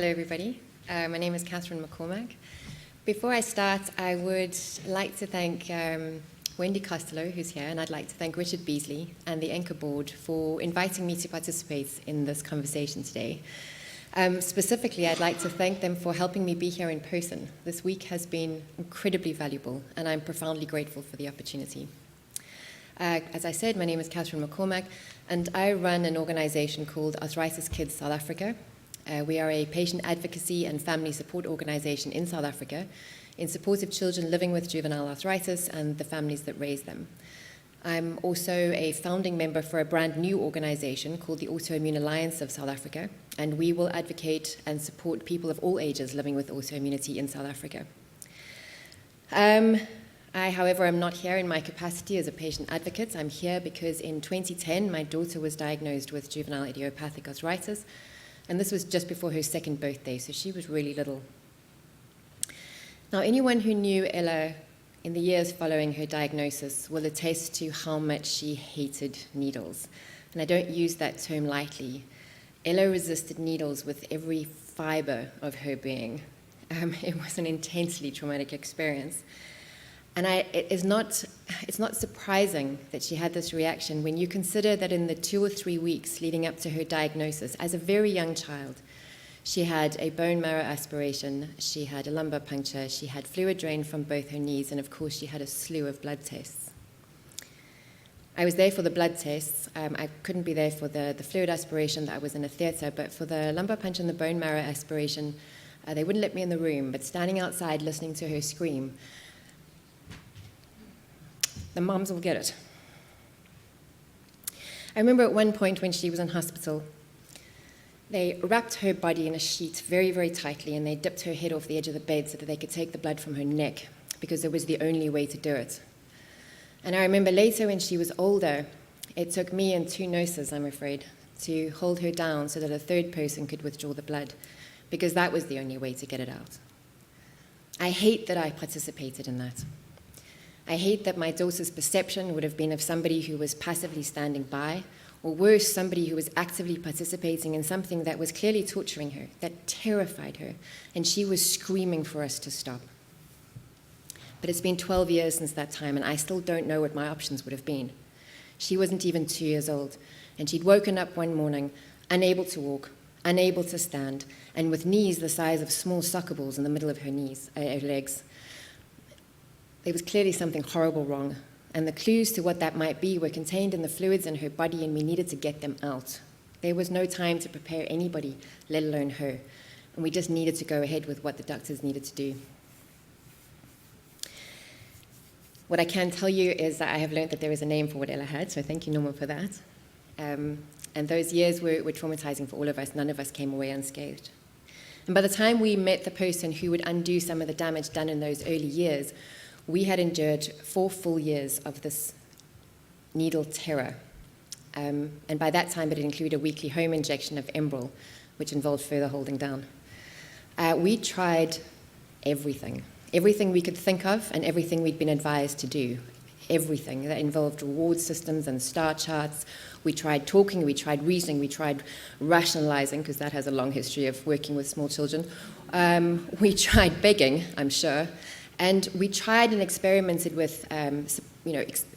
Hello, everybody. My name is Catherine McCormack. Before I start, I would like to thank Wendy Costello, who's here, and I'd like to thank Richard Beasley and the ENCA board for inviting me to participate in this conversation today. Specifically, I'd like to thank them for helping me be here in person. This week has been incredibly valuable, and I'm profoundly grateful for the opportunity. As I said, my name is Catherine McCormack, and I run an organization called Arthritis Kids South Africa. We are a patient advocacy and family support organization in South Africa in support of children living with juvenile arthritis and the families that raise them. I'm also a founding member for a brand new organization called the Autoimmune Alliance of South Africa, and we will advocate and support people of all ages living with autoimmunity in South Africa. I, however, am not here in my capacity as a patient advocate. I'm here because in 2010, my daughter was diagnosed with juvenile idiopathic arthritis, and this was just before her second birthday, so she was really little. Now, anyone who knew Ella in the years following her diagnosis will attest to how much she hated needles. And I don't use that term lightly. Ella resisted needles with every fiber of her being. It was an intensely traumatic experience. And it's not surprising that she had this reaction when you consider that in the 2 or 3 weeks leading up to her diagnosis, as a very young child, she had a bone marrow aspiration, she had a lumbar puncture, she had fluid drain from both her knees, and of course she had a slew of blood tests. I was there for the blood tests. I couldn't be there for the fluid aspiration that I was in a theatre, but for the lumbar puncture and the bone marrow aspiration, they wouldn't let me in the room, but standing outside listening to her scream, the moms will get it. I remember at one point when she was in hospital, they wrapped her body in a sheet very, very tightly, and they dipped her head off the edge of the bed so that they could take the blood from her neck, because it was the only way to do it. And I remember later when she was older, it took me and 2 nurses, I'm afraid, to hold her down so that a third person could withdraw the blood, because that was the only way to get it out. I hate that I participated in that. I hate that my daughter's perception would have been of somebody who was passively standing by, or worse, somebody who was actively participating in something that was clearly torturing her, that terrified her, and she was screaming for us to stop. But it's been 12 years since that time, and I still don't know what my options would have been. She wasn't even 2 years old, and she'd woken up one morning, unable to walk, unable to stand, and with knees the size of small soccer balls in the middle of her legs. There was clearly something horrible wrong, and the clues to what that might be were contained in the fluids in her body, and we needed to get them out. There was no time to prepare anybody, let alone her, and we just needed to go ahead with what the doctors needed to do. What I can tell you is that I have learned that there is a name for what Ella had, so thank you, Norma, for that. And those years were traumatizing for all of us. None of us came away unscathed. And by the time we met the person who would undo some of the damage done in those early years, we had endured 4 full years of this needle terror. And by that time, it included a weekly home injection of Enbrel, which involved further holding down. We tried everything we could think of and everything we'd been advised to do, everything that involved reward systems and star charts. We tried talking, we tried reasoning, we tried rationalizing, because that has a long history of working with small children. We tried begging, I'm sure. And we tried and experimented with,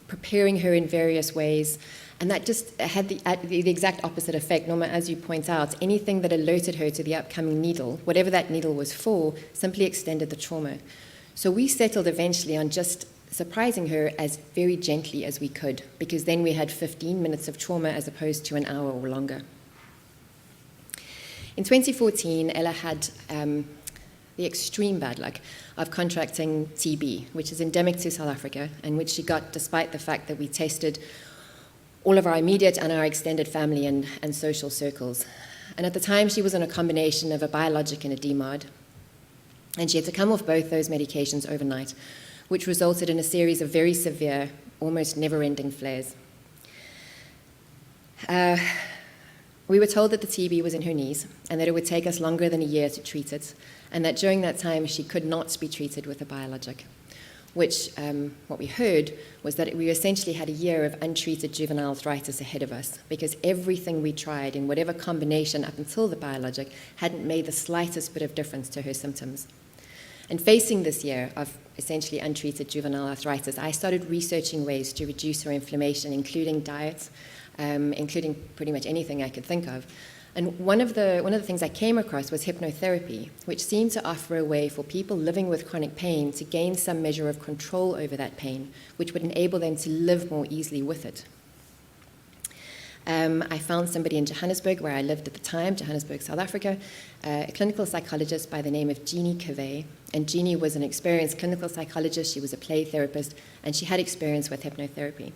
preparing her in various ways, and that just had the exact opposite effect. Norma, as you point out, anything that alerted her to the upcoming needle, whatever that needle was for, simply extended the trauma. So we settled eventually on just surprising her as very gently as we could, because then we had 15 minutes of trauma as opposed to an hour or longer. In 2014, Ella had the extreme bad luck of contracting TB, which is endemic to South Africa, and which she got despite the fact that we tested all of our immediate and our extended family and social circles. And at the time, she was on a combination of a biologic and a DMARD, and she had to come off both those medications overnight, which resulted in a series of very severe, almost never-ending flares. We were told that the TB was in her knees and that it would take us longer than a year to treat it, and that during that time she could not be treated with a biologic. which what we heard was that we essentially had a year of untreated juvenile arthritis ahead of us, because everything we tried in whatever combination up until the biologic hadn't made the slightest bit of difference to her symptoms. And facing this year of essentially untreated juvenile arthritis, I started researching ways to reduce her inflammation, including diet, including pretty much anything I could think of. And one of the things I came across was hypnotherapy, which seemed to offer a way for people living with chronic pain to gain some measure of control over that pain, which would enable them to live more easily with it. I found somebody in Johannesburg, where I lived at the time, Johannesburg, South Africa, a clinical psychologist by the name of Jeannie Cavey. And Jeannie was an experienced clinical psychologist. She was a play therapist, and she had experience with hypnotherapy.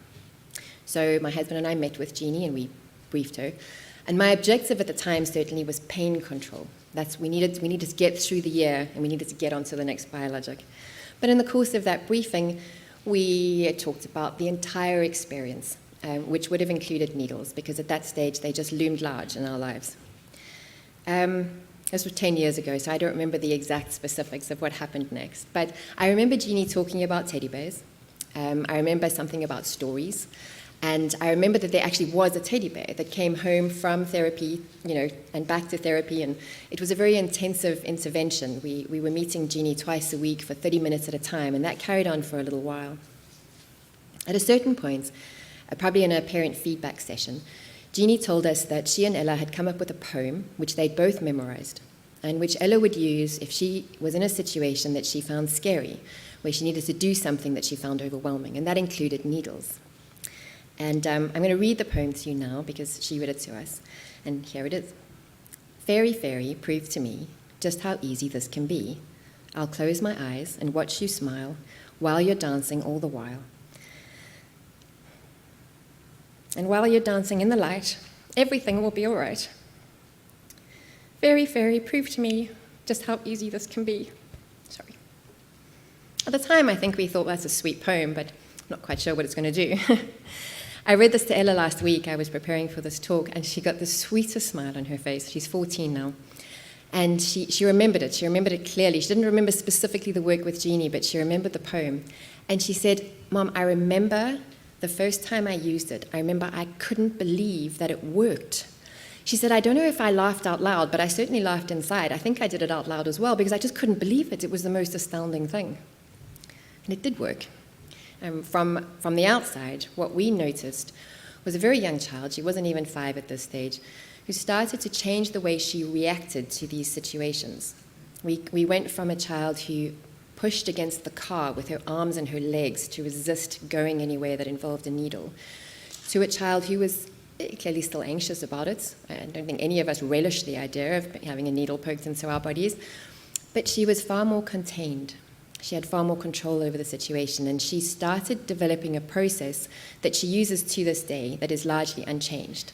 So my husband and I met with Jeannie, and we briefed her. And my objective at the time certainly was pain control. We needed to get through the year, and we needed to get onto the next biologic. But in the course of that briefing, we talked about the entire experience, which would have included needles, because at that stage they just loomed large in our lives. This was 10 years ago, so I don't remember the exact specifics of what happened next. But I remember Jeannie talking about teddy bears. I remember something about stories. And I remember that there actually was a teddy bear that came home from therapy, and back to therapy, and it was a very intensive intervention. We were meeting Jeannie twice a week for 30 minutes at a time, and that carried on for a little while. At a certain point, probably in a parent feedback session, Jeannie told us that she and Ella had come up with a poem, which they'd both memorized, and which Ella would use if she was in a situation that she found scary, where she needed to do something that she found overwhelming, and that included needles. And I'm going to read the poem to you now, because she read it to us. And here it is. Fairy, fairy, prove to me just how easy this can be. I'll close my eyes and watch you smile while you're dancing all the while. And while you're dancing in the light, everything will be all right. Fairy, fairy, prove to me just how easy this can be. Sorry. At the time, I think we thought that's a sweet poem, but I'm not quite sure what it's going to do. I read this to Ella last week. I was preparing for this talk, and she got the sweetest smile on her face. She's 14 now. And she remembered it. She remembered it clearly. She didn't remember specifically the work with Jeannie, but she remembered the poem. And she said, Mom, I remember the first time I used it. I remember I couldn't believe that it worked. She said, I don't know if I laughed out loud, but I certainly laughed inside. I think I did it out loud as well, because I just couldn't believe it. It was the most astounding thing. And it did work. From the outside, what we noticed was a very young child, she wasn't even 5 at this stage, who started to change the way she reacted to these situations. We went from a child who pushed against the car with her arms and her legs to resist going anywhere that involved a needle, to a child who was clearly still anxious about it. I don't think any of us relish the idea of having a needle poked into our bodies, but she was far more contained. She had far more control over the situation, and she started developing a process that she uses to this day that is largely unchanged.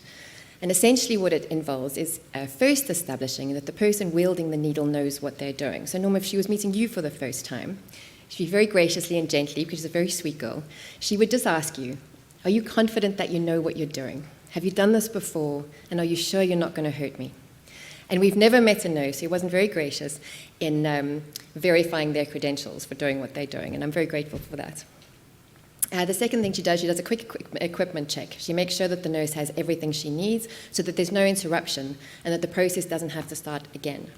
And essentially what it involves is first establishing that the person wielding the needle knows what they're doing. So Norma, if she was meeting you for the first time, she'd be very graciously and gently, because she's a very sweet girl, she would just ask you, are you confident that you know what you're doing? Have you done this before? And are you sure you're not going to hurt me? And we've never met a nurse who wasn't very gracious in verifying their credentials for doing what they're doing, and I'm very grateful for that. The second thing she does a quick equipment check. She makes sure that the nurse has everything she needs so that there's no interruption and that the process doesn't have to start again.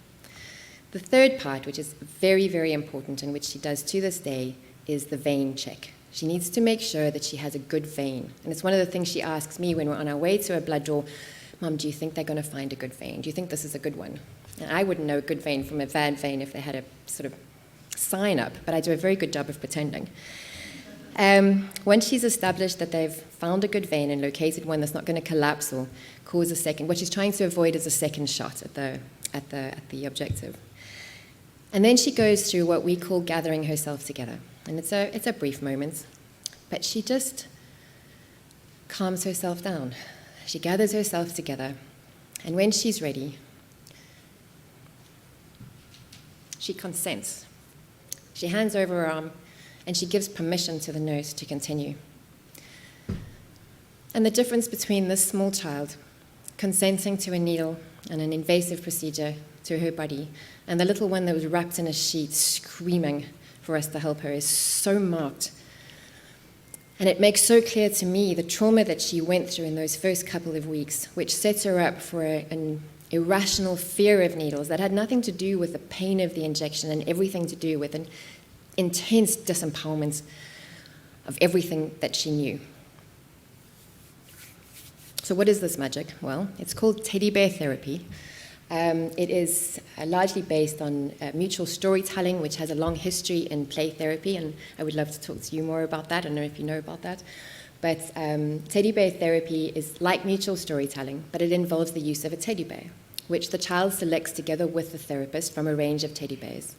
The third part, which is very, very important and which she does to this day, is the vein check. She needs to make sure that she has a good vein. And it's one of the things she asks me when we're on our way to a blood draw. Mom, do you think they're going to find a good vein? Do you think this is a good one? And I wouldn't know a good vein from a bad vein if they had a sort of sign up, but I do a very good job of pretending. Once she's established that they've found a good vein and located one that's not going to collapse or cause a second, what she's trying to avoid is a second shot at the objective. And then she goes through what we call gathering herself together. And it's a brief moment, but she just calms herself down. She gathers herself together, and when she's ready, she consents. She hands over her arm, and she gives permission to the nurse to continue. And the difference between this small child consenting to a needle and an invasive procedure to her body, and the little one that was wrapped in a sheet screaming for us to help her is so marked. And it makes so clear to me the trauma that she went through in those first couple of weeks, which sets her up for an irrational fear of needles that had nothing to do with the pain of the injection and everything to do with an intense disempowerment of everything that she knew. So what is this magic? Well, it's called teddy bear therapy. It is largely based on mutual storytelling, which has a long history in play therapy, and I would love to talk to you more about that. I don't know if you know about that. But teddy bear therapy is like mutual storytelling, but it involves the use of a teddy bear, which the child selects together with the therapist from a range of teddy bears.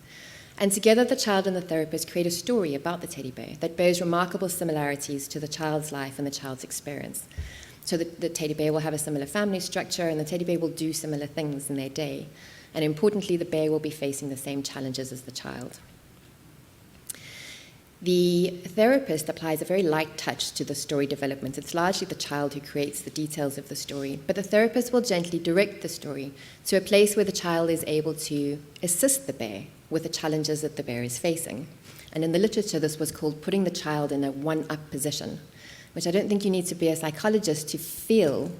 And together the child and the therapist create a story about the teddy bear that bears remarkable similarities to the child's life and the child's experience. So the teddy bear will have a similar family structure, and the teddy bear will do similar things in their day. And importantly, the bear will be facing the same challenges as the child. The therapist applies a very light touch to the story development. It's largely the child who creates the details of the story, but the therapist will gently direct the story to a place where the child is able to assist the bear with the challenges that the bear is facing. And in the literature, this was called putting the child in a one-up position, which I don't think you need to be a psychologist to feel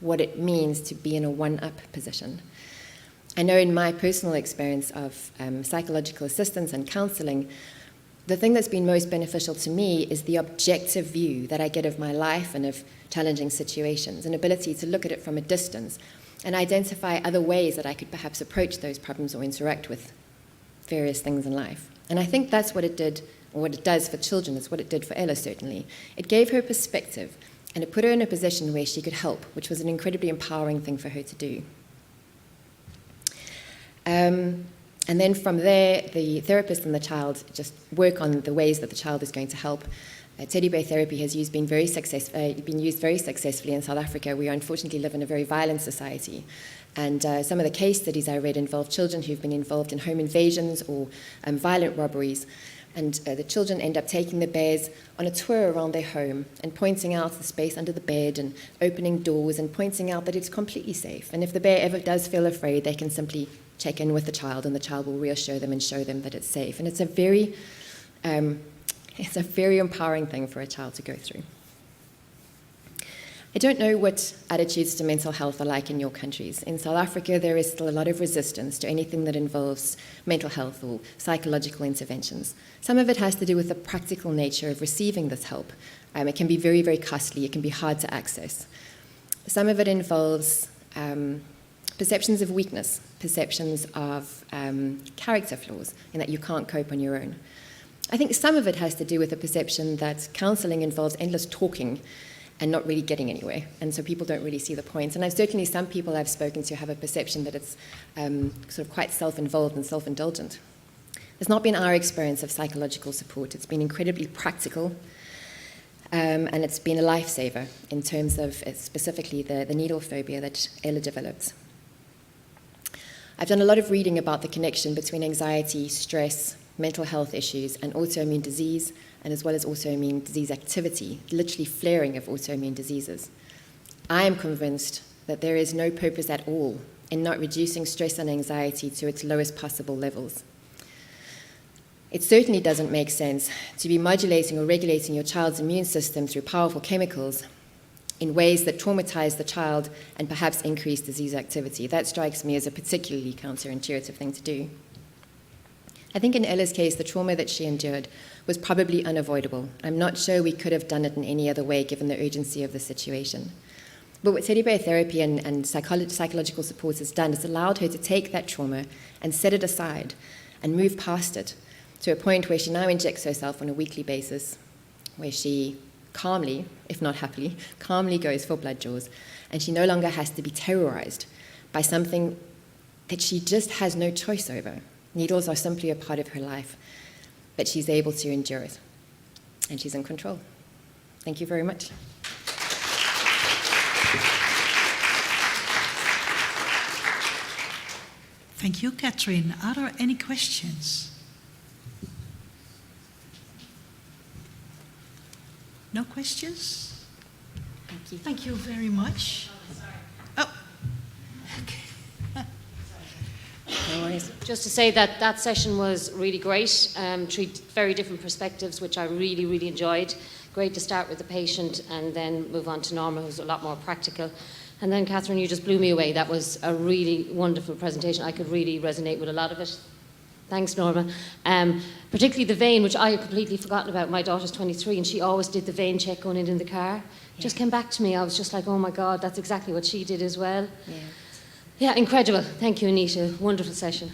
what it means to be in a one-up position. I know in my personal experience of psychological assistance and counseling, the thing that's been most beneficial to me is the objective view that I get of my life and of challenging situations, an ability to look at it from a distance and identify other ways that I could perhaps approach those problems or interact with various things in life. And I think that's what it did, or what it does for children. It's what it did for Ella, certainly. It gave her perspective, and it put her in a position where she could help, which was an incredibly empowering thing for her to do. And then from there, the therapist and the child just work on the ways that the child is going to help. Teddy bear therapy has been used very successfully in South Africa. We unfortunately live in a very violent society. And some of the case studies I read involve children who've been involved in home invasions or violent robberies. And the children end up taking the bears on a tour around their home and pointing out the space under the bed and opening doors and pointing out that it's completely safe. And if the bear ever does feel afraid, they can simply check in with the child, and the child will reassure them and show them that it's safe. And it's a very empowering thing for a child to go through. I don't know what attitudes to mental health are like in your countries. In South Africa, there is still a lot of resistance to anything that involves mental health or psychological interventions. Some of it has to do with the practical nature of receiving this help. It can be very, very costly. It can be hard to access. Some of it involves perceptions of weakness, perceptions of character flaws, and that you can't cope on your own. I think some of it has to do with the perception that counseling involves endless talking and not really getting anywhere, and so people don't really see the point. And certainly some people I've spoken to have a perception that it's sort of quite self-involved and self-indulgent. It's not been our experience of psychological support. It's been incredibly practical, and it's been a lifesaver in terms of specifically the needle phobia that Ella developed. I've done a lot of reading about the connection between anxiety, stress, mental health issues, and autoimmune disease, and as well as autoimmune disease activity, literally flaring of autoimmune diseases. I am convinced that there is no purpose at all in not reducing stress and anxiety to its lowest possible levels. It certainly doesn't make sense to be modulating or regulating your child's immune system through powerful chemicals in ways that traumatize the child and perhaps increase disease activity. That strikes me as a particularly counterintuitive thing to do. I think in Ella's case, the trauma that she endured was probably unavoidable. I'm not sure we could have done it in any other way given the urgency of the situation. But what teddy bear therapy and psychological support has done is allowed her to take that trauma and set it aside and move past it to a point where she now injects herself on a weekly basis, where she calmly, if not happily, calmly goes for blood draws, and she no longer has to be terrorized by something that she just has no choice over. Needles are simply a part of her life, but she's able to endure it, and she's in control. Thank you very much. Thank you, Catherine. Are there any questions? No questions? Thank you. Thank you very much. Oh, sorry. Oh, okay. No worries. Just to say that that session was really great. Three very different perspectives, which I really, really enjoyed. Great to start with the patient and then move on to Norma, who's a lot more practical. And then, Catherine, you just blew me away. That was a really wonderful presentation. I could really resonate with a lot of it. Thanks, Norma. Particularly the vein, which I had completely forgotten about. My daughter's 23, and she always did the vein check going in the car. Yeah. Just came back to me. I was just like, oh my God, that's exactly what she did as well. Yeah, incredible. Thank you, Anita. Wonderful session.